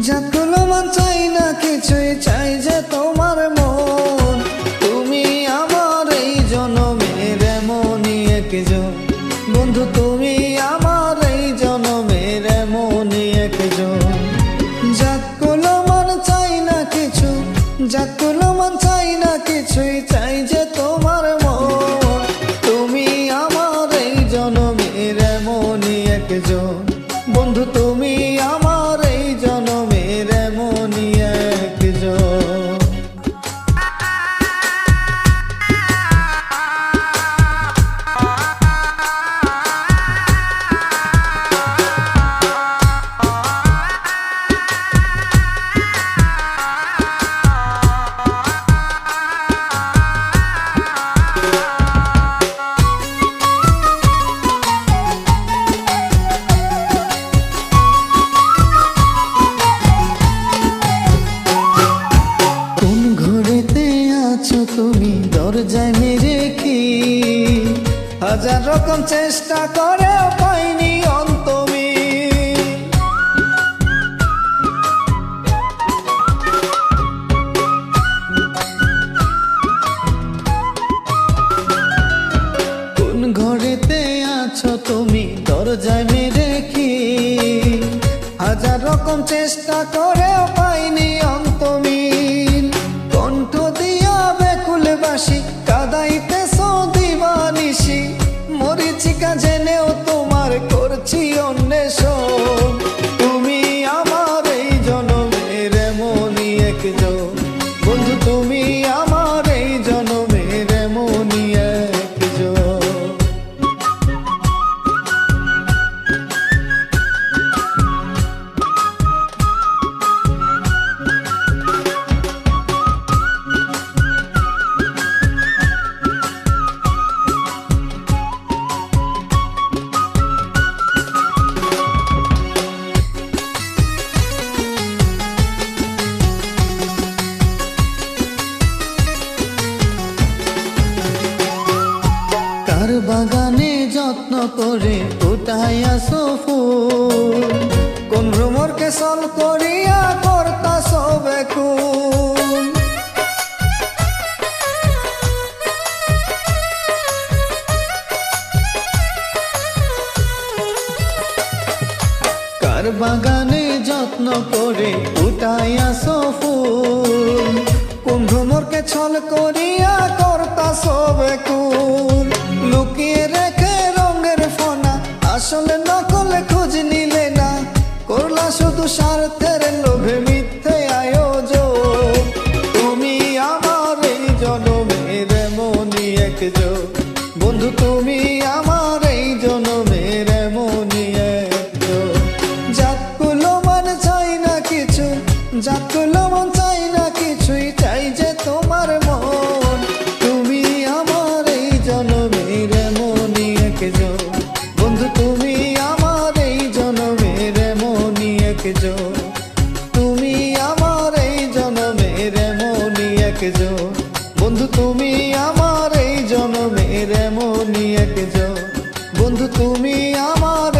যাকলো মন চাই না কিছুই, চাই যে তোমার মন। তুমি আমার এই জনমের এমনই একজন বন্ধু, তুমি আমার এই জনমের এমনই একজন। যাকলো মন চাই না কিছু, যাকলো মন চাই না কিছুই, চাই যে তোমার মন। তুমি আমার এই জনমের এমনই একজন বন্ধু, তুমি আমার এই জনমের এমনই একজন। তুমি দরজায় মেরে কি হাজার রকম চেষ্টা করে পাইনি অন্তমি। কোন ঘরেতে আছো তুমি দরজায় মেরে কি হাজার রকম চেষ্টা করে পাইনি অন্তমি। কণ্ঠ দিয়া বেকুল বাসি কাদাইতেছো দিবানিশি, মরিচিকা জেনেও তোমার করছি অন্বেষণ। তুমি আমার এই জনমের এমনই একজন বন্ধু, তুমি আমার এই জনমের এমনই একজন। কার বাগানে যত্ন করে ফুটাইয়াছো ফুল, কোন ভ্রমরকে সল করিয়া করতাছো বেকুল। কার বাগানে যত্ন করে ফুটাইয়াছো ফুল, কোন ভ্রমরকে ছল করিয়া করতাছো বেকুল। লুকিয়ে রেখে রঙের ফনা আসলে নকলে খোঁজ নিলে না, করলা শুধু স্বার্থের লোভে মিথ্যে আয়োজন। তুমি আমার এই জনমের এমনই একজন বন্ধু, তুমি আমার এই জনমের এমনই একজন। যাকলো মন চাই না কিছু, যাকলো মন চাই না কিছুই, চাই যে তোমার মন। তুমি আমার এই জনমের এমনই একজন বন্ধু, তুমি আমার এই জনমের এমনই একজন। তুমি আমার এই জনমের এমনই একজন বন্ধু, তুমি আমার এই জনমের এমনই একজন বন্ধু, তুমি আমার